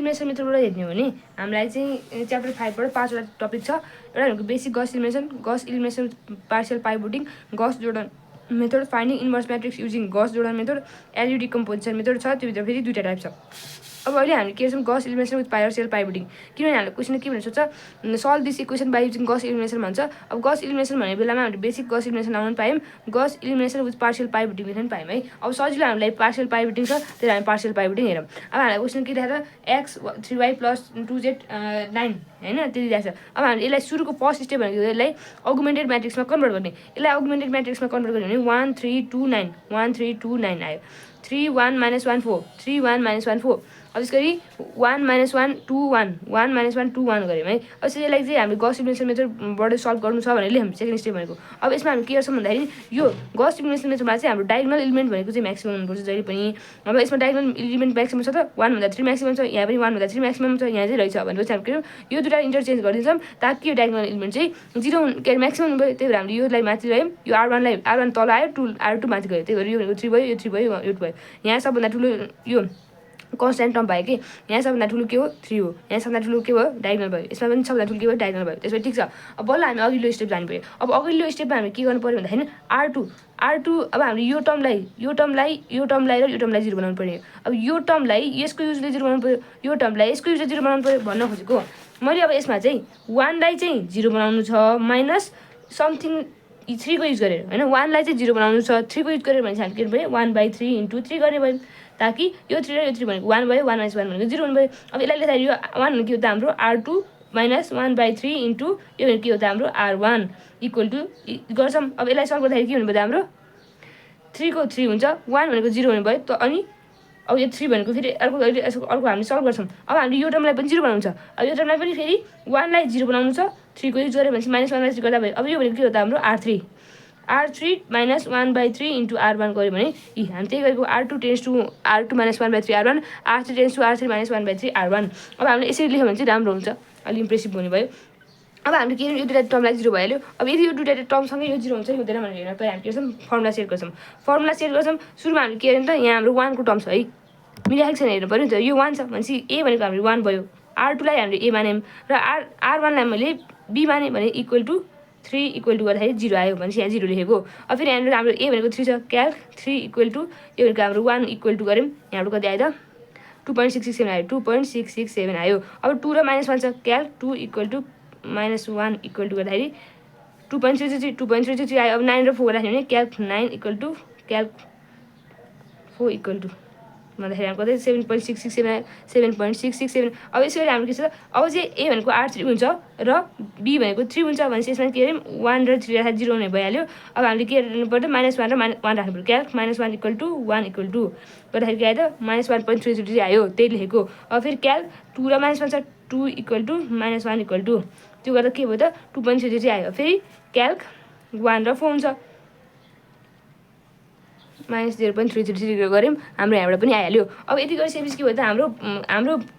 Elimination मेथडबाट हेर्ने हो भने हामीलाई चाहिँ च्याप्टर 5 बाट 5 वटा टपिक छ। एउटा भनेको basic Gauss elimination partial pivoting, Gauss Jordan method, finding inverse matrix using Gauss Jordan method, LU decomposition method छ। त्योभित्र फेरि दुईवटा टाइप छ। अब अहिले हामीले के गर्छौँ, Gauss elimination with partial pivoting. किनभने हामीले क्वेसन के भनेर सोध्छ, solve this equation by using Gauss elimination भन्छ। अब गस इलिमिनेसन भन्ने बेलामा हामीले बेसिक गस इलिमिनेसन लाउनु पायौँ, गस इलिमिनेसन विथ पार्शियल पाइभोटिङ लेख्न पायौँ है। अब सजिलो हामीलाई पार्शियल पाइभोटिङ छ, त्यही हामी पार्शियल पाइभोटिङ हेरौँ। अब हामीलाई क्वेसन के देखाएको छ, x 3y + 2z 9 होइन, त्यति देखाएको छ। अब हामीले यसलाई सुरुको फर्स्ट स्टेप भनेको यसलाई अगुमेन्टेड म्याट्रिक्समा कन्भर्ट गर्ने। यसलाई अगुमेन्टेड म्याट्रिक्समा कन्भर्ट गर्ने भने 1 3 2 9 1 3 2 9 आयो। 3 1 - 1 4 3 1 - 1 4। अब यसरी 1 - 1 2 1 1 - 1 2 1 गऱ्यौँ है। अब यसलाई चाहिँ हामीले गस इलिमिनेसन मेथडबाट सल्भ गर्नु छ भनेर लेख्यौँ सेकेन्ड स्टेप भनेको। अब यसमा हामी के गर्छौँ भन्दाखेरि यो गस इलिमिनेसन मेथडमा चाहिँ हाम्रो डायगोनल एलिमेन्ट भनेको चाहिँ म्याक्सिमम हुनुपर्छ जहिले पनि। अब यसमा डायगोनल एलिमेन्ट म्याक्सिमम छ त, 1 भन्दा 3 म्याक्सिमम छ, यहाँ पनि 1 भन्दा 3 म्याक्सिमम छ, यहाँ चाहिँ रहेछ भनेपछि हामी के गर्छौँ, यो दुईवटा इन्टरचेन्ज गरिदिन्छौँ ताकि यो डायगोनल एलिमेन्ट चाहिँ 0 के अरे म्याक्सिमम भयो। त्यही भएर हामीले योलाई माथि ल्यायौँ, यो R1 तल आयो, R2 माथि गयो। त्यही भएर यो भनेको 3 भयो, यो 3 भयो, यो 2 भयो। यहाँ सबभन्दा ठुलो यो कन्स्ट्यान्ट टर्म भयो कि, यहाँ सबभन्दा ठुलो के हो 3 हो, यहाँ सबभन्दा ठुलो के भयो डायगोनल भयो, यसमा पनि सबभन्दा ठुलो के भयो डायगोनल भयो। त्यसपछि ठिक छ। अब बल्ल हामी अघिल्लो स्टेप जानु पऱ्यो। अब अघिल्लो स्टेपमा हामी के गर्नु पऱ्यो भन्दाखेरि R2 अब हामीले यो टर्मलाई र यो टर्मलाई 0 बनाउनु पऱ्यो। अब यो टर्मलाई यसको युजले 0 बनाउनु पऱ्यो, यो टर्मलाई यसको युजले 0 बनाउनु पऱ्यो भन्न खोजेको मैले। अब यसमा चाहिँ 1 लाई चाहिँ 0 बनाउनु छ माइनस समथिङ 3 को युज गरेर होइन, 1 लाई चाहिँ 0 बनाउनु छ 3 को युज गरेर भने चाहिँ हामी के गर्नु पऱ्यो 1/3 × 3 गर्ने भयो, ताकि यो 3 र यो 3 भनेको 1 भयो, 1 - 1 भनेको 0 हुनु भयो। अब यसलाई लेख्दाखेरि यो 1 भनेको के हो त हाम्रो R2 माइनस 1/3 इन्टु यो भनेको के हो त हाम्रो R1 इक्वल टु गर्छौँ। अब यसलाई सल्भ गर्दाखेरि के हुनुभयो त हाम्रो 3 को 3 हुन्छ, 1 भनेको 0 हुने भयो त, अनि अब यो 3 भनेको फेरि अर्को हामीले सल्भ गर्छौँ। अब हामीले यो टर्मलाई पनि 0 बनाउनु छ। अब यो टर्मलाई पनि फेरि 1 लाई 0 बनाउनु छ, 3 को युज गऱ्यो भने चाहिँ -1/3 गर्दा भयो। अब यो भनेको के हो त हाम्रो R3 माइनस 1/3 इन्टु R1 गऱ्यो भने हामी त्यही गरेको R2 tends to R2 minus 1/3 R1, R3 tends to R3 minus 1/3 R1। अब हामीले यसरी लेख्यो भने चाहिँ राम्रो हुन्छ, अलिक इम्प्रेसिभ हुने भयो। अब हामीले के यो दुईवटा टर्मलाई 0 भइहाल्यो। अब यदि यो दुईवटा टर्मसँगै यो 0 हुन्छ हुँदैन भनेर हेर्न पहिला हामी के गर्छौँ, फर्मुला सेट गर्छौँ। सुरुमा हामीले के हेर्नु त, यहाँ हाम्रो 1 को टर्म छ है, मिलाएको छैन हेर्नु पऱ्यो नि त। यो 1 छ भनेपछि ए भनेको हाम्रो 1 भयो, R2 लाई हामीले ए मान्यौँ र R1 लाई मैले बी माने भने इक्वल टु 3 इक्वल टु गर्दाखेरि 0 आयो भनेपछि यहाँ 0 लेखेको। अब फेरि यहाँनिर हाम्रो ए भनेको 3 छ, क्याल्क 3 इक्वल टु यो भनेको हाम्रो 1 इक्वल टु गऱ्यौँ, यहाँबाट कति आयो त 2.667 आयो, 2.667 आयो। अब 2 र -1 छ, calc 2 equal to -1 equal to गर्दाखेरि 2.33 आयो। अब 9 र 4 राख्यो भने calc 9 equal to calc 4 equal to भन्दाखेरि हाम्रो कतै 7.667 आयो, 7.667। अब यसरी हाम्रो के छ, अब चाहिँ ए भनेको R3 हुन्छ र बी भनेको 3 हुन्छ भनेपछि यसमा के अरे 1 र 3 राख्दा 0 हुने भइहाल्यो। अब हामीले के गर्नु पर्यो, -1 र -1 राख्नु पऱ्यो, calc -1 equal to 1 equal to गर्दाखेरि के आयो त -1.33 आयो, त्यही लेखेको। अब फेरि क्याल्क 2 र -1 छ, 2 इक्वल टु -1 इक्वल टु त्यो गर्दा के भयो त 2.33 आयो। फेरि क्याल्क 1 र 4 हुन्छ, -0.333 गऱ्यौँ, हाम्रो यहाँबाट पनि आइहाल्यो। अब यति गरिसकेपछि के भयो त हाम्रो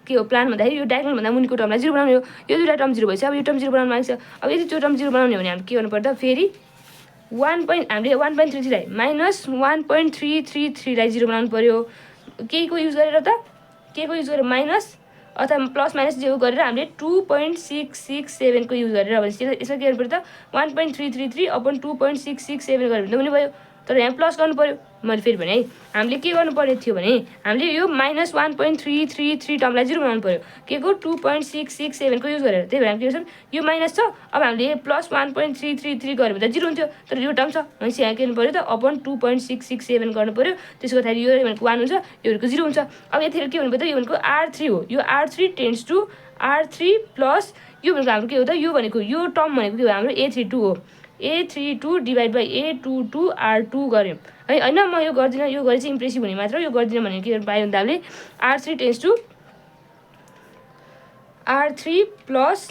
के हो प्लान भन्दाखेरि यो डायगोनल भन्दा मुनिको टर्मलाई 0 बनाउने हो। यो दुईवटा टर्म 0 भएछ, अब यो टर्म 0 बनाउनु माग्छ। अब यदि त्यो टर्म 0 बनाउने हो भने हामीले के गर्नु पर्छ, फेरि हामीले 1.33 लाई -1.333 लाई 0 बनाउनु पर्यो। के को युज गरेर त, के को युज गरेर माइनस अथवा प्लस माइनस जे गरेर हामीले 2.667 को युज गरेर भनेपछि यसमा के गर्नु पर्यो त 1.333 अपन 2.667 गऱ्यो भने त हुने भयो। तर यहाँ प्लस गर्नु पर्यो। मैले फेरि भने है, हामीले के गर्नु पर्ने थियो भने हामीले यो -1.333 टर्मलाई 0 बनाउनु पर्यो, के को 2.667 को युज गरेर। त्यही भएर हामी के गर्छौँ, यो माइनस छ, अब हामीले +1.333 गऱ्यो भने त 0 हुन्थ्यो, तर यो टर्म छ भनेपछि यहाँ के गर्नु पर्यो त अपन 2.667 गर्नु पर्यो। त्यसको गर्दाखेरि यो भनेको 1 हुन्छ, यो भनेको 0 हुन्छ। अब यतिखेर के हुनु पर्यो त, यो भनेको R3 हो, यो R3 tends to R3 plus यो भनेको हाम्रो के हो त, यो भनेको यो टर्म भनेको के हो हाम्रो A32 हो, A32 divide by A22 R2 गऱ्यौँ है। होइन म यो गर्दिनँ, यो गरे चाहिँ इम्प्रेसिभ हुने मात्र, यो गर्दिनँ भने के पायो भने त हामीले R3 tends to R3 plus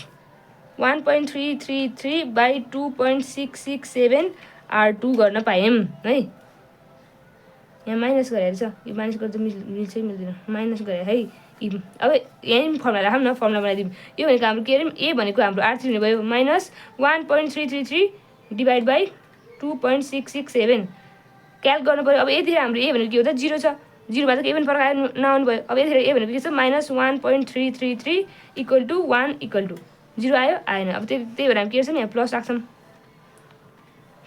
1.333 by 2.667 R2 गर्न पायौँ है। यहाँ माइनस गरेर छ, यो माइनस गर्दा मिल्छ कि मिल्दैन, माइनस गरेर है। अब यहीँ फर्मुला राखौँ न, फर्मुला बनाइदिउँ। यो भनेको हाम्रो के अरे ए भनेको हाम्रो R3 हुने भयो, -1.333 डिभाइड बाई 2.667 क्याल्क गर्नु पऱ्यो। अब यतिखेर हाम्रो ए भनेको के हो त 0 छ, 0मा त केही पनि फरक आयो नआउनु भयो। अब यतिखेर ए भनेको के छ -1.333 इक्वल टु 1 इक्वल टु 0 आयो आएन। अब त्यही भएर हामी के गर्छौँ यहाँ प्लस राख्छौँ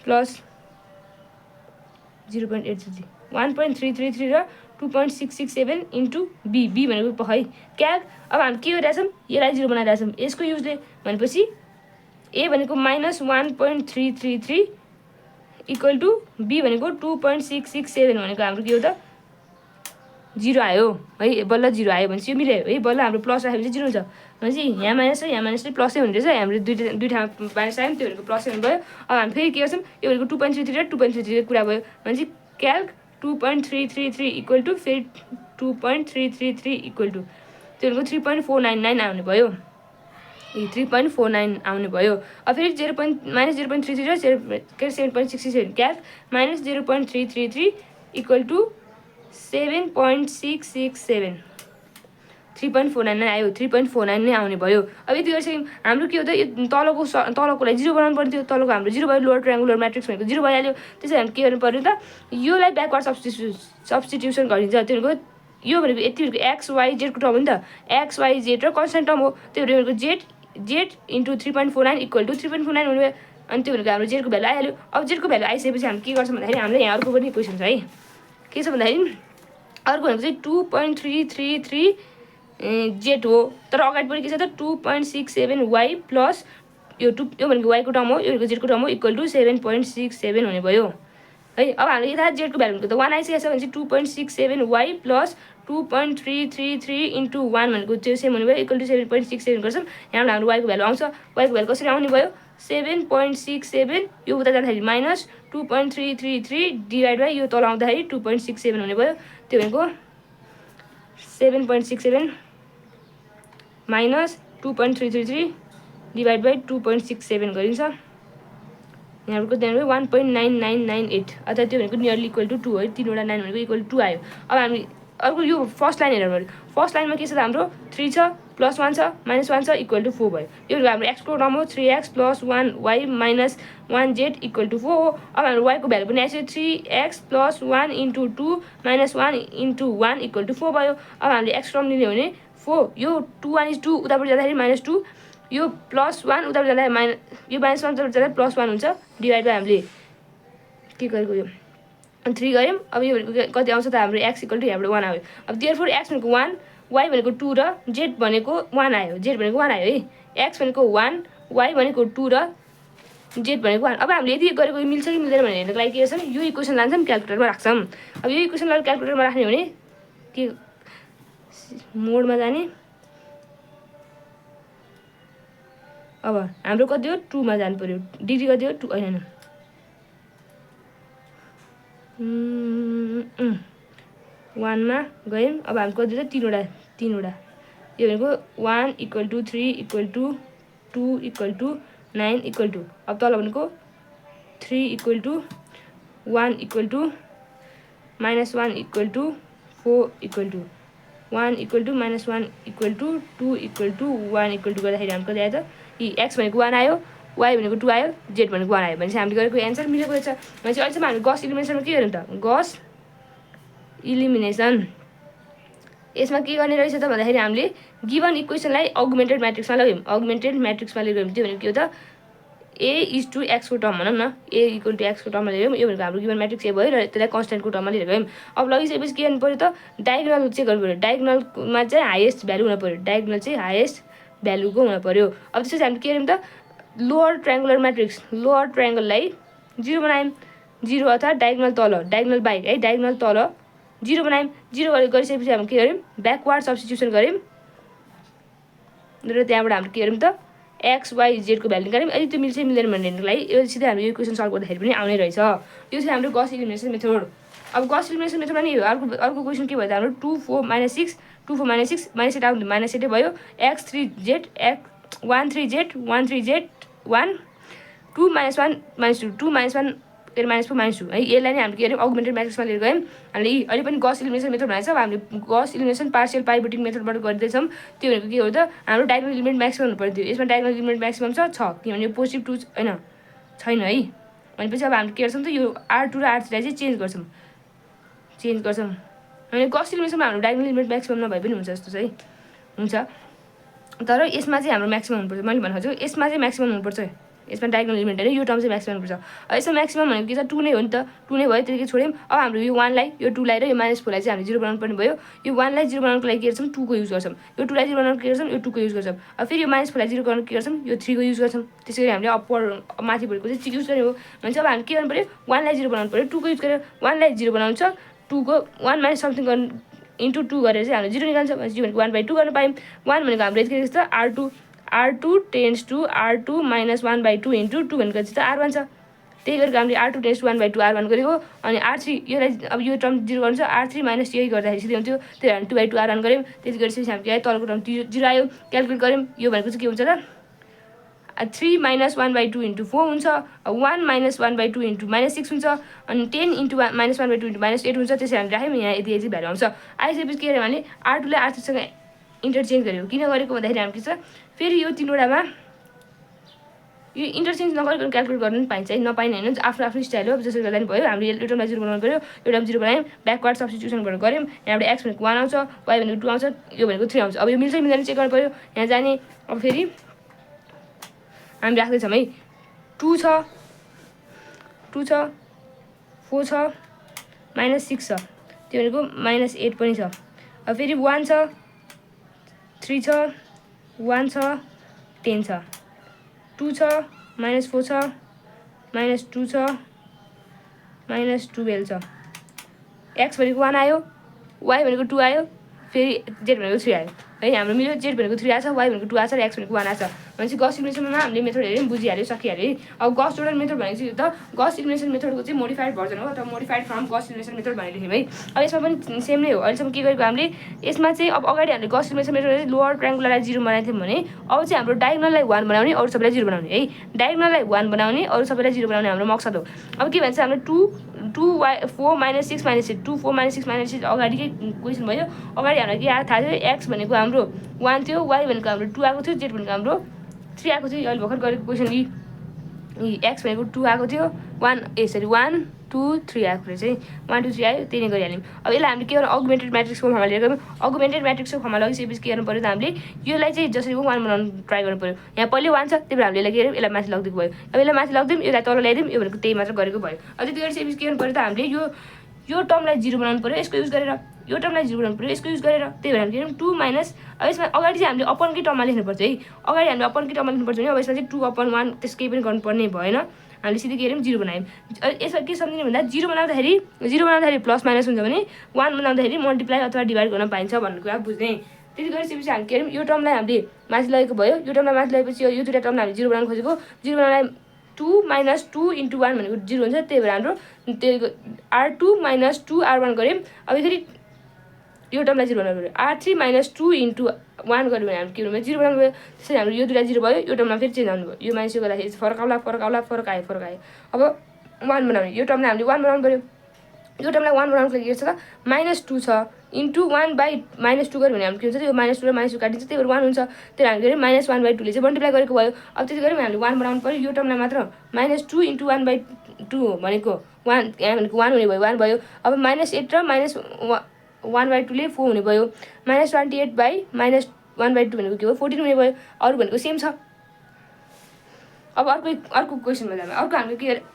प्लस 0.833 1.333 र 2.667 इन्टु बी बी भनेको है क्याल्क। अब हामी के गरिरहेछौँ यसलाई 0 बनाइरहेछौँ यसको युजले भनेपछि ए भनेको -1.333 इक्वल टु बी भनेको 2.667 भनेको हाम्रो के हो त 0 आयो है बल्ल 0 आयो भनेपछि यो मिल्यो है बल्ल हाम्रो प्लस राख्यो भने चाहिँ 0 हुन्छ भनेपछि यहाँ माइनस छ यहाँ माइनस चाहिँ प्लसै हुने रहेछ। हाम्रो दुई ठाउँमा माइनस आयो त्यो भनेको प्लसै हुनुभयो। अब हामी फेरि के गर्छौँ यो भनेको 2.33 र 2.33 कुरा भयो भनेपछि क्याल्क 2.333 इक्वल टु फेरि 2.333 इक्वल टु त्यो भनेको 3.499 आउने भयो 3.49 आउने भयो। अब फेरि -0.33 र 7.67 क्याल्क -0.333 इक्वल टु 7.667 3.499 आयो 3.49 नै आउने भयो। अब यति गरिसक्यौँ हाम्रो के हो त यो तलकोलाई 0 बनाउनु पर्ने थियो तलको हाम्रो 0 भयो लोवर ट्रायङ्गुलर म्याट्रिक्स भनेको 0 भइहाल्यो। त्यसै हामी के गर्नु पर्यो त योलाई ब्याकवर्ड सब्स्टिट्युसन गरिन्छ त्यो भनेको यो भनेको यति भनेको एक्स वाइ जेडको टर्म हो नि त एक्स वाइ जेड र कन्सटेन्ट टर्म हो त्यो भनेको जेड इन्टु 3.49 इक्वल टु 3.49 हुनुभयो अनि त्यो भनेको हाम्रो जेडको भ्यालु आइहाल्यो। अब जेडको भ्यालु आइसकेपछि हामी के गर्छौँ भन्दाखेरि हामीले यहाँ अर्को पनि क्वेसन छ है के छ भन्दाखेरि अर्को भनेको चाहिँ 2.333 जेड हो तर अगाडि पनि के छ त 2.67 वाइ प्लस यो भनेको वाइको टर्म हो यो भनेको जेडको टर्म हो इक्वल टु 7.67 हुने भयो है। अब हामीले यता जेडको भ्यालु भनेको त 1 आइसकेको छ भने चाहिँ 2.67 वाइ प्लस 2.333 इन्टु 1 भनेको त्यो सेम हुने भयो इक्वल टु 7.67 गर्छौँ। यहाँ हाम्रो वाइको भ्यालु आउँछ वाइको भ्यालु कसरी आउने भयो 7.67 यो उता जाँदाखेरि माइनस 2.333 डिभाइड बाई यो तल आउँदाखेरि 2.67 हुने भयो त्यो भनेको 7.67 माइनस 2.333 डिभाइड बाई 2.67 गरिन्छ यहाँको त्यहाँनिर 1.9998 अर्थात् त्यो भनेको नियरली इक्वल टु 2 है 3वटा 9 भनेको इक्वल टु 2 आयो। अब हामी अर्को यो फर्स्ट लाइन हेर्नु पऱ्यो फर्स्ट लाइनमा के छ त हाम्रो 3 छ +1 छ -1 छ इक्वल टु 4 भयो यो हाम्रो एक्सको टर्म हो 3x + 1 y - 1 z equal to 4 हो। अब हाम्रो वाइको भ्यालु पनि आइसक्यो 3x + 1 × 2 - 1 × 1 इक्वल टु 4 भयो। अब हामीले एक्स टर्म लिने हो भने 4 यो 2 1 2 उतापट्टि जाँदाखेरि -2 यो +1 उतापट्टि जाँदाखेरि यो -1 उतापट्टि जाँदाखेरि +1 हुन्छ डिभाइड बाई हामीले के गरेको यो 3 गऱ्यौँ। अब यो भनेको कति आउँछ त हाम्रो x इक्वल टु यहाँबाट 1 आयो। अब देयरफोर x भनेको 1 y भनेको 2 र z भनेको 1 आयो z भनेको 1 आयो है x भनेको 1 y भनेको 2 र z भनेको 1। अब हामीले यदि गरेको मिल्छ कि मिल्दैन भनेर हेर्नको लागि के गर्छौँ यो इक्वेसन लान्छौँ क्याल्कुलेटरमा राख्छौँ। अब यो इक्वेसनलाई क्याल्कुलेटरमा राख्ने हो भने के मोडमा जाने अब हाम्रो कति हो 2 मा जानु पर्यो डिग्री कति हो 2 हैन 1 मा गयौँ। अब हामी कति छ 3वटा यो भनेको 1 equal to 3 equal to 2 equal to 9 equal to अब तल भनेको 3 equal to 1 equal to -1 equal to 4 equal to 1 equal to -1 equal to 2 equal to 1 equal to गर्दाखेरि हाम्रो कति आयो त एक्स भनेको 1 आयो y भनेको 2 आयो z भनेको 1 आयो भनेपछि हामीले गरेको एन्सर मिलेको रहेछ। भनेपछि अहिलेसम्म हामी गस इलिमिनेसनमा के गऱ्यौँ त गस इलिमिनेसन यसमा के गर्ने रहेछ त भन्दाखेरि हामीले गिभन इक्वेसनलाई अगुमेन्टेड म्याट्रिक्समा लग्यौँ अगुमेन्टेड म्याट्रिक्समा लिएर त्यो भनेको के हो त a/x को टर्म भनौँ न a इक्वल टु x को टर्ममा लिएर यो भनेको हाम्रो गिभन म्याट्रिक्स ए भयो र त्यसलाई कन्स्टेन्टको टर्ममा लिएर गयौँ। अब लगिसकेपछि के गर्नु पऱ्यो त डायगोनल चेक गर्नु पऱ्यो डायगोनलमा चाहिँ हाइएस्ट भ्यालु हुनु पऱ्यो डायगोनल चाहिँ हाइएस्ट भ्यालुको हुनु पऱ्यो। अब त्यसपछि हामीले के गर्यौँ त लोअर ट्रायङ्गुलर म्याट्रिक्स लोअर ट्रायङ्गललाई 0 बनायौँ 0 अर्थात् डायगोनल तल डायगोनल बाहिर है डायगोनल तल 0 बनायौँ 0 गरिसकेपछि हामी के गर्यौँ ब्याकवार्ड सब्स्टिट्युसन गऱ्यौँ र त्यहाँबाट हामीले के गर्यौँ त एक्स वाइ जेडको भ्यालु निकाल्यौँ। यदि त्यो मिल्छ मिल्दैन भन्ने हेर्नुको लागि यो सिधै हामीले यो इक्वेसन सल्भ गर्दाखेरि पनि आउने रहेछ। यो चाहिँ हाम्रो गस इलिमिनेसन मेथड। अब गस इलिमिनेसन मेथडमा नि अर्को क्वेसन के भयो त हाम्रो 2 4 -6 2 4 -6 -8 आउँदा -8 भयो x 3 z x 1 3 z 1 3 z 1 2 -1 -2 2 -1 -4 -2 है यसलाई नै हामीले के गर्यौँ अगुमेन्टेड म्याट्रिक्समा लिएर गयौँ। हामीले अहिले पनि गस इलिमिनेसन मेथड भनेको छ हामीले गस इलिमिनेसन पार्शियल पाइभोटिङ मेथडबाट गर्दैछौँ। त्यो भनेको के हो त हाम्रो डायगोनल इलिमेन्ट म्याक्सिमम हुनु पर्यो यसमा डायगोनल इलिमेन्ट म्याक्सिमम छ किनभने पोजिटिभ 2 हैन छैन है भनेपछि अब हामीले के गर्छौँ त यो R2 र R3 लाई चाहिँ चेन्ज गर्छौँ अनि गस इलिमिनेसनमा हाम्रो डायगोनल एलिमेन्ट म्याक्सिमम नभए पनि हुन्छ जस्तो चाहिँ हुन्छ। तर यसमा चाहिँ हाम्रो म्याक्सिमम हुनुपर्छ। मैले भन्नु खोजेको यसमा चाहिँ म्याक्सिमम हुनुपर्छ। यसमा डायगोनल एलिमेन्ट होइन, यो टर्म चाहिँ म्याक्सिमम हुनुपर्छ। यसमा म्याक्सिमम भनेको के छ 2 नै हो नि त, 2 नै भयो, त्यतिकै छोड्यौँ। अब हाम्रो यो 1 लाई यो 2 लाई र यो -4 लाई चाहिँ हामीले 0 बनाउनु पर्ने भयो। यो 1 लाई 0 बनाउनको लागि के गर्छौँ 2 को युज गर्छौँ, यो 2 लाई 0 बनाउनको के गर्छौँ यो 2 को युज गर्छौँ। अब फेरि यो -4 लाई 0 बनाउनको के गर्छौँ यो 3 को युज गर्छौँ। त्यसरी हामीले अप्पर माथिपट्टिको चाहिँ युज गर्ने हो भने चाहिँ अब हामीले के गर्नु पऱ्यो 1 लाई 0 बनाउनु पऱ्यो, 2 को युज गरेर 1 लाई 0 बनाउँछ, 2 को 1 माइनस समथिङ गर्नु इन्टु 2 गरेर चाहिँ हामीले 0 निकाल्छ भनेपछि भनेको 1/2 गर्न पायौँ। 1 भनेको हाम्रो यति के छ R2 tends to R2 minus 1/2 into 2 भनेको चाहिँ R1 छ। त्यही गरेको हामीले R2 टेन्स टु 1/2 R1 गरेको। अनि R3 योलाई अब यो टर्म 0 गर्नु छ, R3 माइनस यही गर्दाखेरि सिधै हुन्थ्यो, त्यही भएर 2/2 R1 गऱ्यौँ। त्यति गरेपछि हामीले आयो तलको टर्म 0 आयो, क्यालकुलेट गऱ्यौँ। यो भनेको चाहिँ के हुन्छ त 3 माइनस 1/2 इन्टु 4 हुन्छ, 1 माइनस 1/2 इन्टु -6 हुन्छ, अनि 10 इन्टु माइनस 1/2 इन्टु -8 हुन्छ। त्यसरी हामीले राख्यौँ, यहाँ यति यति भ्यालु आउँछ। आइसकेपछि के गर्यो भने R2 लाई R3 सँग इन्टरचेन्ज गर्यो। किन गरेको भन्दाखेरि हामी के छ फेरि यो तीनवटामा यो इन्टरचेन्ज नगरिकन क्यालकुलेट गर्नु पनि पाइन्छ है, नपाइने होइन, आफ्नो आफ्नो स्टाइल हो। जसरी गर्दा पनि भयो। हामीले यो टर्मलाई 0 बनाउनु पऱ्यो, यो टर्म 0 बनायौँ, ब्याकवार्ड सब्स्टिट्युसनबाट गऱ्यौँ। यहाँबाट x भनेको 1 आउँछ, y भनेको 2 आउँछ, यो भनेको 3 आउँछ। अब यो मिल्छ कि मिल्दैन चेक गर्नु पऱ्यो यहाँ जाने। अब फेरि हामी राख्दैछौँ है 2 छ, 4 छ, -6 छ, त्यो भनेको -8 पनि छ। अब फेरि 1 छ, 3 छ, 1 छ, 10 छ, 2 छ, -4 छ, -2 छ, -12 छ। x भनेको 1 आयो, y भनेको 2 आयो, फेरि z भनेको 3 आयो है। हाम्रो मिल्यो, z भनेको 3 आछ, y भनेको 2 आछ र x भनेको 1 आछ भनेपछि गस इलिमिनेसनमा हामीले मेथड हेऱ्यौँ, बुझिहाल्यो, सकिहाल्यो है। अब गस जोर्डन मेथड भनेको चाहिँ त गस इलिमिनेसन मेथडको चाहिँ मोडिफाइड भर्जन हो, अथवा modified from Gauss elimination method भनेर लेख्यौँ है। अब यसमा पनि सेम नै हो। अहिलेसम्म के गरेको हामीले यसमा चाहिँ अब अगाडि हामीले गस इलिमिनेसन मेथड लोवर ट्रायङ्गुलरलाई 0 बनाएको थियौँ भने अब चाहिँ हाम्रो डायगोनललाई 1 बनाउने, अरू सबैलाई 0 बनाउने है। डायगोनललाई 1 बनाउने, अरू सबैलाई 0 बनाउने हाम्रो मकसद हो। अब के भन्छ हाम्रो 4 - 6 - 8 2 4 - 6 - 8 अगाडिकै क्वेसन भयो। अगाडि हामीलाई के थाहा थियो x भनेको हाम्रो 1 थियो, y भनेको हाम्रो 2 आएको थियो, z भनेको हाम्रो 3 आएको थियो। अहिले भर्खर गरेको क्वेसन x भनेको 2 आएको थियो, 1 2 3 आएको रहेछ है, 1 2 3 आयो, त्यही नै गरिहाल्यौँ। अब यसलाई हामीले के गर्नु अगुमेन्टेड म्याट्रिक्सको फर्ममा लिएर गयौँ। अगुमेन्टेड म्याट्रिक्सको फर्ममा लगिसकेपछि के गर्नु पऱ्यो त हामीले योलाई चाहिँ जसरी 1 बनाउनु ट्राई गर्नु पऱ्यो। यहाँ पहिले 1 छ, त्यही भएर हामीले यसलाई के गर्यौँ यसलाई माथि लगिदिएको भयो। अब यसलाई माथि लगिदिउँ, यसलाई तल ल्याइदिउँ, यो भनेको त्यही मात्र गरेको भयो। अब त्यति गरिसकेपछि के गर्नु पऱ्यो त हामीले यो टर्मलाई 0 बनाउनु पऱ्यो यसको युज गरेर, यो टर्मलाई 0 बनाउनु पऱ्यो यसको युज गरेर। त्यही भएर हामीले 2 माइनस, अब यसमा अगाडि चाहिँ हामीले अपनकै टर्ममा लेख्नुपर्छ है। अगाडि हामीले अपनकै टर्ममा लेख्नुपर्छ भने अब यसमा चाहिँ 2/1 त्यस केही पनि गर्नुपर्ने भएन। हामीले सिधै के गर्यौँ 0 बनायौँ। यसमा के सम्झिने भन्दा 0 बनाउँदाखेरि प्लस माइनस हुन्छ भने 1 बनाउँदाखेरि मल्टिप्लाई अथवा डिभाइड गर्न पाइन्छ भन्ने कुरा बुझ्ने। त्यति गरिसकेपछि हामी के गर्यौँ यो टर्मलाई हामीले माथि लगेको भयो। यो टर्मलाई माथि लगेपछि यो दुईवटा टर्मलाई हामीले 0 बनाउनु खोजेको। 0 बनाउनलाई 2 - 2 × 1 भनेको 0 हुन्छ, त्यही भएर हाम्रो त्यो R2 - 2 R1 गऱ्यौँ। अब फेरि यो टर्मलाई 0 बनाउनु पऱ्यो। R3 - 2 × 1 गऱ्यो भने हाम्रो के भन्नु 0 बनाउनु भयो। त्यसरी हाम्रो यो दुईटा 0 भयो, यो टर्ममा फेरि चेन्ज आउनु भयो। यो माइनस यो गर्दाखेरि फरक आयो। अब 1 बनाउने, यो टर्मलाई हामीले 1 बनाउनु पऱ्यो। यो टर्मलाई 1 बनाउनुको लागि के छ त -2 छ इन्टु 1/-2 गऱ्यो भने हाम्रो के हुन्छ यो -2 र -2 काटिन्छ, त्यही भएर 1 हुन्छ। त्यही हामीले गऱ्यौँ -1/2 ले चाहिँ मल्टिप्लाई गरेको भयो। अब त्यति गऱ्यौँ हामीले 1 बनाउनु पऱ्यो। यो टर्मलाई मात्र -2 × 1/2 भनेको 1, यहाँ भनेको 1 हुने भयो, 1 भयो। अब -8 र -1/2 ले 4 हुने भयो। -28/-1/2 भनेको के हो 14 हुने भयो। अरू भनेको सेम छ। अब अर्को क्वेसनमा जाऊँ,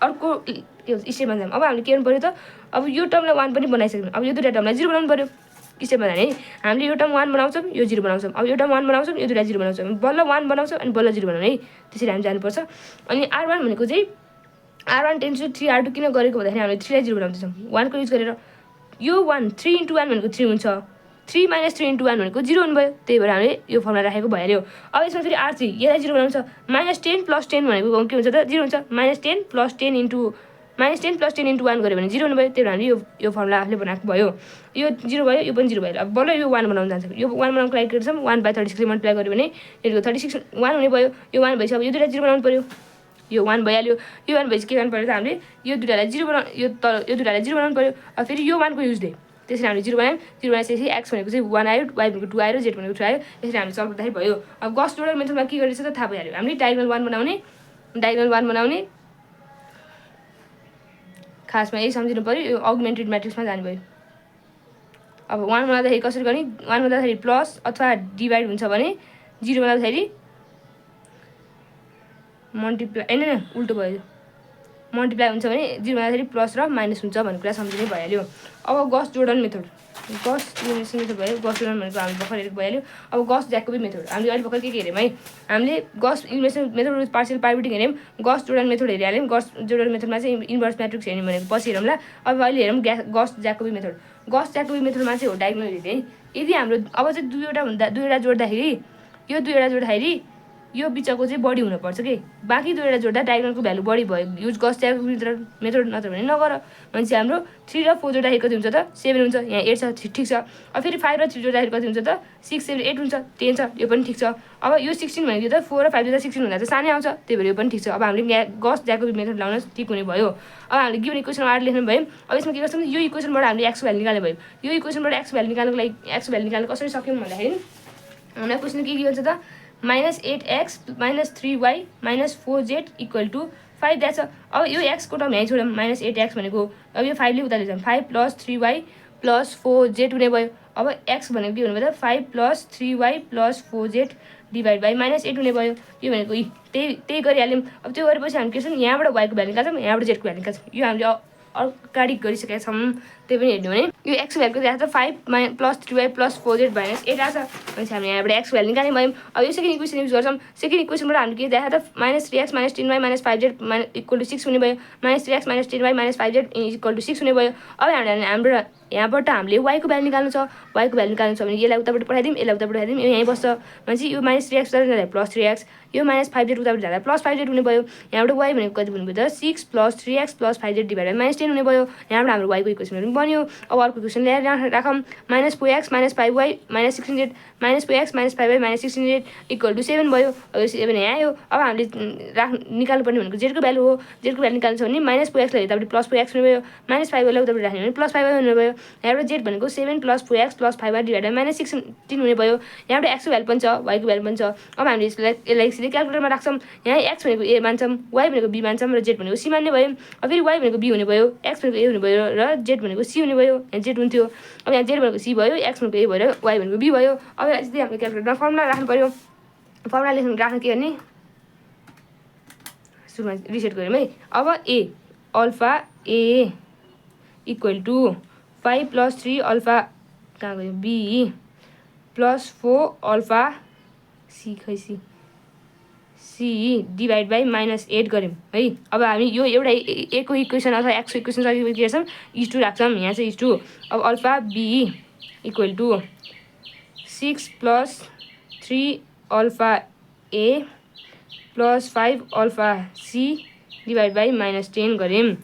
अर्को स्टेपमा जाऊँ। अब हामीले के गर्नु पऱ्यो त अब यो टर्मलाई 1 पनि बनाइसक्यौँ। अब यो दुईवटा टर्मलाई 0 बनाउनु पऱ्यो। स्टेपमा जाने है, हामीले यो टर्म 1 बनाउँछौँ, यो 0 बनाउँछौँ। अब यो टर्म 1 बनाउँछौँ, यो दुईवटा 0 बनाउँछौँ। बल्ल 1 बनाउँछौँ अनि बल्ल 0 बनाउने है, त्यसरी हामी जानुपर्छ। अनि R1 भनेको चाहिँ R1 टेन्स टु 3 R2 किन गरेको भन्दाखेरि हामीले 3 लाई 0 बनाउँदैछौँ 1 को युज गरेर। यो 1 3 × 1 भनेको 3 हुन्छ, 3 - 3 × 1 भनेको 0 हुनु भयो। त्यही भएर हामीले यो फर्मुला राखेको भइहाल्यो। अब यसमा फेरि R3 यसलाई 0 बनाउँछ, -10 + 10 भनेको के हुन्छ त 0 हुन्छ। -10 + 10 × 1 गऱ्यो भने 0 हुनु भयो। त्यही भएर हामीले यो फर्मुला आफूले बनाएको भयो। यो 0 भयो, यो पनि 0 भयो। अब बल्ल यो 1 बनाउन जान्छ। यो 1 बनाउनको लागि के गर्छौँ 1/36 ले मल्टिप्लाई गऱ्यो भने यो 36 1 हुने भयो। यो 1 भएपछि अब यो दुईटा 0 बनाउनु पऱ्यो। यो 1 भइहाल्यो। यो 1 भएपछि के गर्नु पऱ्यो त हामीले यो दुईटालाई 0 बनाउनु पऱ्यो। अब फेरि यो 1 को युज दे, त्यसरी हामीले 0 बनायौँ। 0 बनाएपछि x भनेको चाहिँ 1 आयो, y भनेको 2 आयो र z भनेको 3 आयो। यसरी हामीले सल्भ गर्दाखेरि भयो। अब गस जोर्डन मेथडमा के गरिन्छ त थाहा भइहाल्यो। हामीले डायगोनल 1 बनाउने खासमा यही सम्झिनु पऱ्यो। यो अगुमेन्टेड म्याट्रिक्समा जानु भयो। अब 1 बनाउँदाखेरि कसरी गर्ने 1 बनाउँदाखेरि प्लस अथवा डिभाइड हुन्छ भने 0 बनाउँदाखेरि मल्टिप्लाई होइन उल्टो भयो मल्टिप्लाई हुन्छ भने 0 बनाउँदाखेरि प्लस र माइनस हुन्छ भन्ने कुरा सम्झिनै भइहाल्यो। अब गस जोर्डन मेथड गस इलिमिनेसन मेथड भयो गस जोर्डन भनेको हामीले भर्खर हेरेको भइहाल्यो। अब गस ज्याकोबी मेथड हामीले अहिले भर्खर के हेऱ्यौँ है हामीले गस इलिमिनेसन मेथड विथ पार्शियल पाइवोटिङ हेऱ्यौँ गस जोर्डन मेथड हेरिहाल्यौँ गस जोर्डन मेथडमा चाहिँ इन्भर्स म्याट्रिक्स हेर्ने भनेको पछि हेरौँला। अब अहिले हेरौँ गस ज्याकोबी मेथडमा चाहिँ हो डायगोनल हेर्ने है यदि हाम्रो अब चाहिँ दुईवटा जोड्दाखेरि यो बिचको चाहिँ बढी हुनुपर्छ कि बाँकी दुईवटा जोड्दा डायगोनलको भ्यालु बढी भयो युज गस ज्याकोबी मेथड नत्र भने नगर भनेपछि हाम्रो 3 र 4 जोड्दाखेरि कति हुन्छ त 7 हुन्छ यहाँ 8 छ ठिक छ। अब फेरि 5 र 3 जोड्दाखेरि कति हुन्छ त 6 7 8 हुन्छ 10 छ यो पनि ठिक छ। अब यो 16 भनेको त 4 र 5 जोड्दा 16 हुँदा चाहिँ सानै आउँछ त्यही भएर यो पनि ठिक छ। अब हामीले गस ज्याकोबी मेथड लाउन ठिक हुने भयो। अब हामीले गिभन इक्वेसन आर लेख्नु भयो अब यसमा के गर्छौँ यो इक्वेसनबाट हामीले एक्स भ्यालु निकाल्ने भयो यो इक्वेसनबाट एक्स भ्यालु निकाल्नको लागि एक्स भ्यालु निकाल्न कसरी सक्यौँ भन्दाखेरि हामीलाई क्वेसन के दिन्छ त -8x - 3y - 4z = 5 दिएको छ। अब यो x को टर्म यहीँ छोड्यौँ -8x भनेको अब यो 5 ले उता लिन्छौँ 5 + 3y + 4z हुने भयो। अब x भनेको के हुने भयो त 5 + 3y + 4z डिभाइड बाई -8 हुने भयो। यो भनेको त्यही गरिहाल्यौँ। अब त्यो गरेपछि हामी के छ यहाँबाट y को भ्यालु निकाल्छौँ यहाँबाट z को भ्यालु निकाल्छौँ यो हामीले अगाडि गरिसकेका छौँ त्यही पनि हेर्नु भने यो x भ्यालुको दिएको छ 5 + 3y + 4z - 8 आएको छ भनेपछि हामीले यहाँबाट x भ्यालु निकाल्ने भयौँ। अब यो सेकेन्ड इक्वेसन युज गर्छौँ सेकेन्ड इक्वेसनबाट हामीले के दिएको त -3x - 10y - 5z = 6 हुने भयो -3x - 10y - 5z = 6 हुने भयो। अब हाम्रो यहाँबाट हामीले y को भ्यालु निकाल्नु छ y को भ्यालु निकाल्नु छ भने यसलाई उताबाट पठाइदिउँ यसलाई उताबाट पठाइदिउँ यो यहीँ बस्छ भनेपछि यो -3x उताबाट जाँदा +3x यो -5z उताबाट जाँदा +5z हुने भयो। यहाँबाट y भनेको कति हुने भयो त 6 + 3x + 5z डिभाइडेड बाई -10 हुने भयो। यहाँबाट हाम्रो y को इक्वेसन पनि बन्यो। अब अर्को इक्वेसन ल्याएर राखौँ -4x - 5y - 16z -4x - 5y - 16z = 7 भयो। अब 7 यहाँ आयो। अब हामीले निकाल्नुपर्ने भनेको z को भ्यालु हो z को भ्यालु निकाल्नु छ भने -4x लाई यतापट्टि +4x हुने भयो -5y लाई उतापट्टि राख्ने भने +5y हुने भयो। यहाँबाट z भनेको 7 + 4x + 5y डिभाइडेड बाई -16 हुने भयो। यहाँबाट x को भ्यालु पनि छ y को भ्यालु पनि छ। अब हामीले यसलाई सिधै क्याल्कुलेटरमा राख्छौँ यहाँ x भनेको a मान्छौँ y भनेको b मान्छौँ र z भनेको c मान्ने भयो। अब फेरि y भनेको b हुने भयो x भनेको a हुने भयो र z भनेको c हुने भयो यहाँ z हुन्थ्यो। अब यहाँ z भनेको c भयो x भनेको a भयो र y भनेको b भयो। अब यस्तै हामीले क्याल्कुलेटरमा फर्मुला राख्नु पर्यो फर्मुला राख्नु के गर्ने सुरुमा रिसेट गऱ्यौँ है। अब अल्फा a = 5 + 3 अल्फा कहाँ गयो b + 4 alpha c divide by -8 गऱ्यौँ है। अब हामी यो एउटा a को इक्वेसन अथवा x को इक्वेसन के गर्छौँ इज2 राख्छौँ यहाँ चाहिँ इज2। अब alpha b = 6 + 3 alpha a + 5 alpha c divide by -10 गऱ्यौँ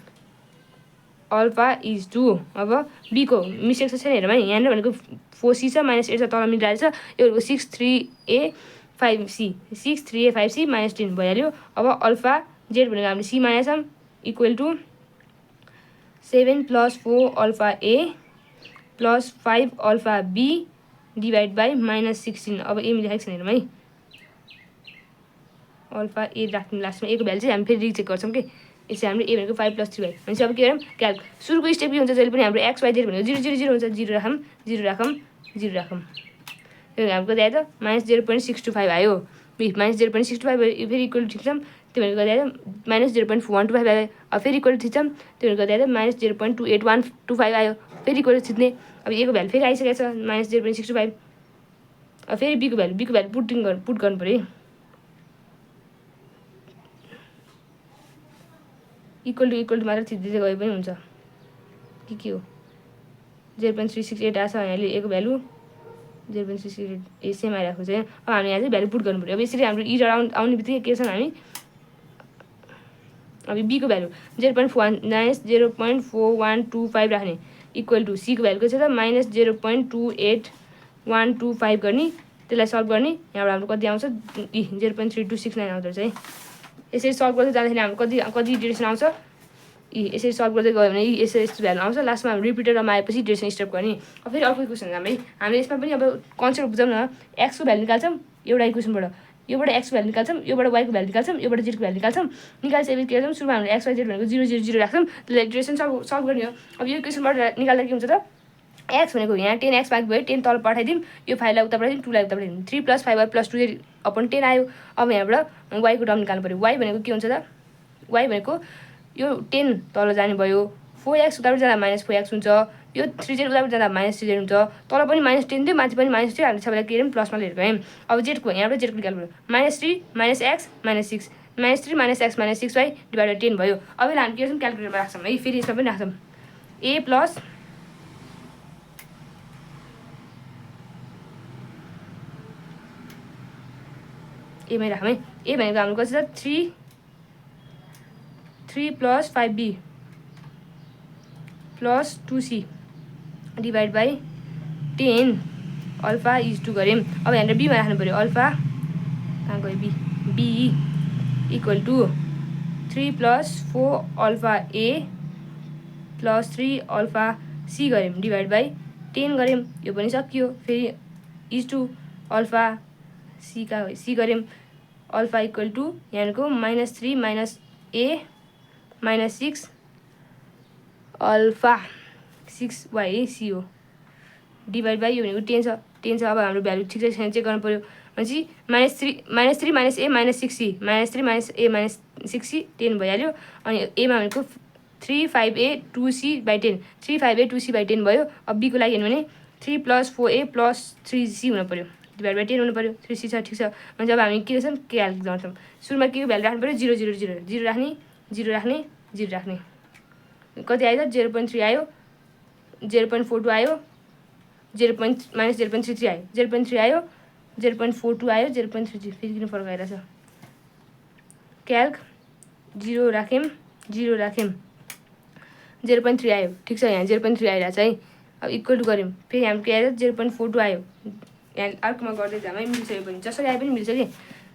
अल्फा इज 2। अब b को मिस्टेक छ छैन हेरौँ है यहाँनिर भनेको 4c छ -8 छ तल मिलाएर छ यो भनेको 6 3a 5c 6 3a 5c -10 भइहाल्यो। अब अल्फा z भनेको हामीले c मानेका छौँ = 7 + 4 alpha a + 5 alpha b divide by -16। अब a लेखेको छैन हेरौँ है अल्फा a राख्ने लास्टमा a को भ्यालु चाहिँ हामी फेरि रिचेक गर्छौँ कि यसै हामीले a भनेको 5 + 3y भनेपछि अब के गरौँ क्याल्क सुरुको स्टेप के हुन्छ जहिले पनि हाम्रो x y z भनेको 0 0 0 हुन्छ 0 राखौँ 0 राखौँ 0 राखौँ यो हाम्रो कति आयो त -0.625 आयो -0.625 भयो यो फेरि इक्वल ठिक छ त्यो भनेको कति आयो -0.125 आयो। अब फेरि इक्वल ठिक छ त्यो भनेको कति आयो -0.28125 आयो फेरि इक्वल थिच्ने। अब a को भ्यालु फेरि आइसकेको छ -0.625। अब फेरि b को भ्यालु पुट गर्नु पऱ्यो इक्वल टु मात्र थिच्दै गए पनि हुन्छ के हो 0.368 आएको छ यहाँले a को भ्यालु 0.368 सेम आइरहेको छ। अब हामी यहाँ चाहिँ भ्यालु पुट गर्नु पऱ्यो। अब यसरी हाम्रो इ आउने बित्तिकै के छन् हामी अब b को भ्यालु 0.4125 राख्ने इक्वल टु c को भ्यालु के छ त -0.28125 गर्ने त्यसलाई सल्भ गर्ने यहाँबाट हाम्रो कति आउँछ 0.3269 आउँदो रहेछ है। यसरी सल्भ गर्दै जाँदाखेरि हाम्रो कति डिरेक्सन आउँछ यसरी सल्भ गर्दै गयो भने यस्तो भ्यालु आउँछ लास्टमा हामी रिपिटरमा आएपछि डिरेक्सन स्टेप गर्ने। अब फेरि अर्को इक्वेसन हामी हामीले यसमा पनि अब कन्सेप्ट बुझौँ न x को भ्यालु निकाल्छौँ एउटा इक्वेसनबाट योबाट x को भ्यालु निकाल्छौँ योबाट y को भ्यालु निकाल्छौँ योबाट z को भ्यालु निकाल्छौँ निकाल्छौँ के गर्छौँ सुरुमा हामीले x y z भनेको 0 0 0 राख्छौँ त्यसलाई डिरेक्सन सल्भ गर्ने हो। अब यो इक्वेसनबाट निकाल्दा के हुन्छ त एक्स भनेको यहाँ 10x बाँकी भयो 10 तल पठाइदिउँ यो 5 लाई उता पठाइदिउँ 2 लाई उता पठाइदिउँ 3 + 5y + 2z अपन 10 आयो। अब यहाँबाट y को टर्म निकाल्नु पऱ्यो। y भनेको के हुन्छ त y भनेको यो 10 तल जाने भयो 4x उताबाट जाँदा -4x हुन्छ यो 3z उताबाट जाँदा -3z हुन्छ तल पनि -10 थियो माथि पनि -3 हामीले सबैलाई के गर्यौँ प्लसमा लिएर गयौँ। अब z को यहाँबाट z को निकाल्नु पऱ्यो -3 - x - 6 -3 - x - 6y / 10 भयो। अब यसलाई हामी के गर्छौँ क्याल्कुलेटरमा राख्छौँ है फेरि यसमा पनि राख्छौँ a + ए मै राखौँ है ए भनेको हाम्रो कति छ 3 + 5b + 2c / 10 alpha is two गऱ्यौँ। अब यहाँनिर बीमा राख्नु पऱ्यो अल्फा कहाँ गयो b = 3 + 4 alpha a + 3 alpha c गऱ्यौँ / 10 गऱ्यौँ। यो पनि सकियो। फेरि इज टू अल्फा c गऱ्यौँ अल्फा = यहाँको -3 - a - 6 अल्फा 6y c हो / यो भनेको 10 छ अब हाम्रो भ्यालु ठिक छैन चेक गर्नु पऱ्यो भनेपछि -3 - a - 6c -3 - a - 6c 10 भइहाल्यो। अनि a मा भनेको 3 5a 2c / 10 3 5a 2c / 10 भयो। अब b को लागि हेर्नु भने 3 + 4a + 3c हुनु पऱ्यो / 10 हुनु पऱ्यो 3c छ ठिक छ भने अब हामी के गर्छौँ क्याल्कुलेट गर्छौँ। सुरुमा के को भ्यालु राख्नु पऱ्यो 0 0 0 0 राख्ने 0 राख्ने 0 राख्ने कति आयो त 0.3 आयो 0.42 आयो -0.33 आयो 0.3 आयो 0.42 आयो 0.33 फेरि किन फरक आइरहेछ क्याल्क 0 राख्यौँ 0 राख्यौँ 0.3 आयो ठिक छ यहाँ 0.3 आइरहेछ है। अब इक्वल टु गऱ्यौँ फेरि हाम्रो के आयो 0.42 आयो यहाँ अर्कोमा गर्दै जाम है मिल्छ यो पनि जसरी आए पनि मिल्छ कि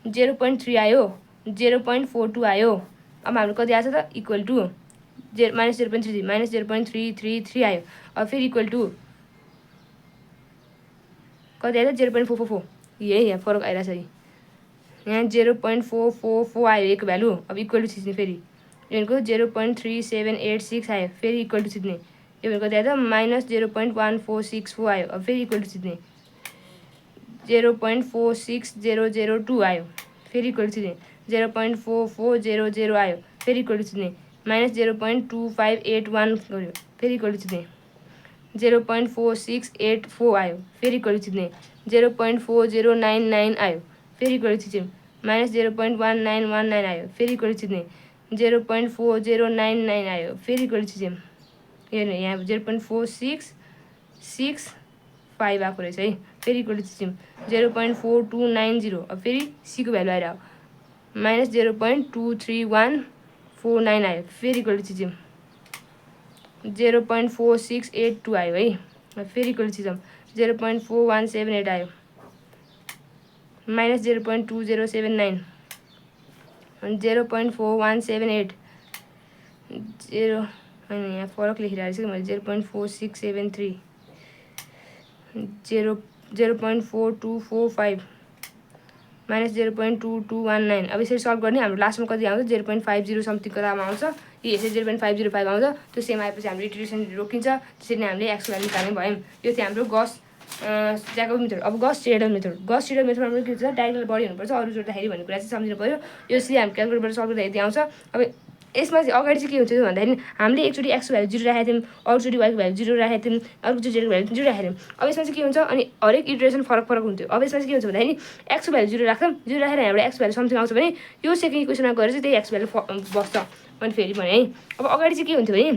0.3 आयो 0.42 आयो। अब हाम्रो कति आएछ त इक्वल टु -0.33 -0.333 आयो। अब फेरि इक्वल टु कति आयो 0.444 यही यहाँ फरक आइरहेछ यहाँ 0.444 आयो एक भ्यालु। अब इक्वल टु थिच्ने फेरि यो भनेको 0.3786 आयो फेरि इक्वल टु थिच्ने यो भनेको कति आयो त -0.1464 आयो। अब फेरि इक्वल टु थिच्ने 0.46002 आयो फेरि इक्वल टु थिच्ने 0.4400 आयो फेरि इक्वल टु थिच्ने -0.2581 गऱ्यो फेरि इक्वल टु थिच्ने 0.4684 आयो फेरि इक्वल टु थिच्ने 0.4099 आयो फेरि इक्वल टु थिच्यौँ -0.1919 आयो फेरि इक्वल टु थिच्ने 0.4099 आयो फेरि इक्वल टु थिच्यौँ हेर्नु यहाँ 0.4665 आएको रहेछ है फेरि इक्वल टु थिच्यौँ 0.4290 अब फेरि सी को भ्यालु आइरह्यो -0.23149 आयो फेरि इक्वल टु थिच्यौँ 0.4682 आयो है फेरि इक्वल टु थिच्यौँ 0.4178 आयो -0.2079 अनि 0.4178 0 होइन यहाँ फरक लेखिरहेको छु मैले 0.4673 0.4245 -0.2219 अब यसरी सल्भ गर्ने हाम्रो लास्टमा कति आउँछ 0.50 समथिङ कतामा आउँछ यो यसरी 0.505 आउँछ त्यो सेम आएपछि हाम्रो इटरेसन रोकिन्छ। त्यसरी नै हामीले एक्स भ्यालु निकाल्ने भयौँ। यो चाहिँ हाम्रो गस ज्याकोब मेथड। अब गस सिडेल मेथड मेथडमा के हुन्छ डायगोनल बढी हुनुपर्छ अरू जोड्दाखेरि भन्ने कुरा चाहिँ सम्झिनु पऱ्यो। यो चाहिँ हामी क्याल्कुलेटरबाट सल्भ गर्दा यति आउँछ। अब यसमा चाहिँ अगाडि चाहिँ के हुन्छ भन्दाखेरि हामीले एकचोटि एक्सको भ्यालु 0 राखेको थियौँ अरूचोटि वाइको भ्यालु 0 राखेको थियौँ अर्कोचोटि जेडको भ्यालु 0 राखेको थियौँ। अब यसमा चाहिँ के हुन्छ अनि हरेक इटरेसन फरक हुन्थ्यो। अब यसमा चाहिँ के हुन्छ भन्दाखेरि एक्सको भ्यालु 0 राख्छौँ 0 राखेर यहाँबाट एक्स भ्यालु समथिङ आउँछ भने यो सेकेन्ड इक्वेसनमा गएर चाहिँ त्यही एक्स भ्यालु बस्छ मैले फेरि भने है। अब अगाडि चाहिँ के हुन्थ्यो भने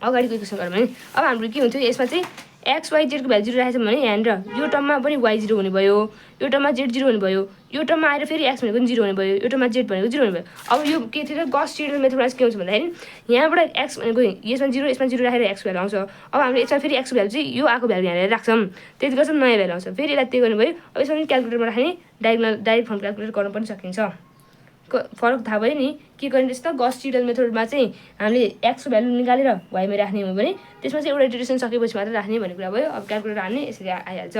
अगाडिको इक्वेसन गरौँ भने अब हाम्रो के हुन्थ्यो यसमा चाहिँ एक्स वाइ जेडको भ्यालु 0 राखेको छ भने यहाँनिर यो टर्ममा पनि वाइ 0 हुने भयो यो टर्ममा जेड 0 हुने भयो यो टर्ममा आएर फेरि एक्स भनेको पनि 0 हुने भयो यो टर्ममा जेड भनेको 0 हुने भयो। अब यो के थियो गस सिडेल मेथडमा चाहिँ के हुन्छ भन्दाखेरि यहाँबाट एक्स भनेको यसमा 0 राखेर एक्स भ्यालु आउँछ। अब हाम्रो यसमा फेरि एक्स भ्यालु चाहिँ यो आएको भ्यालु यहाँनिर राख्छौँ त्यति गर्छौँ नयाँ भ्यालु आउँछ फेरि यसलाई त्यही गर्नुभयो। अब यसमा पनि क्याल्कुलेटरमा राख्ने डाइरेक्ट फर्म क्याल्कुलेट गर्न पनि सकिन्छ। फरक थाहा भयो नि के गर्ने रहेछ त गस सिडेल मेथडमा चाहिँ हामीले एक्सको भ्यालु निकालेर वाइमा राख्ने हो भने त्यसमा चाहिँ एउटा इटरेसन सकेपछि मात्र राख्ने भन्ने कुरा भयो। अब क्याल्कुलेटर हाल्ने यसरी आइहाल्छ।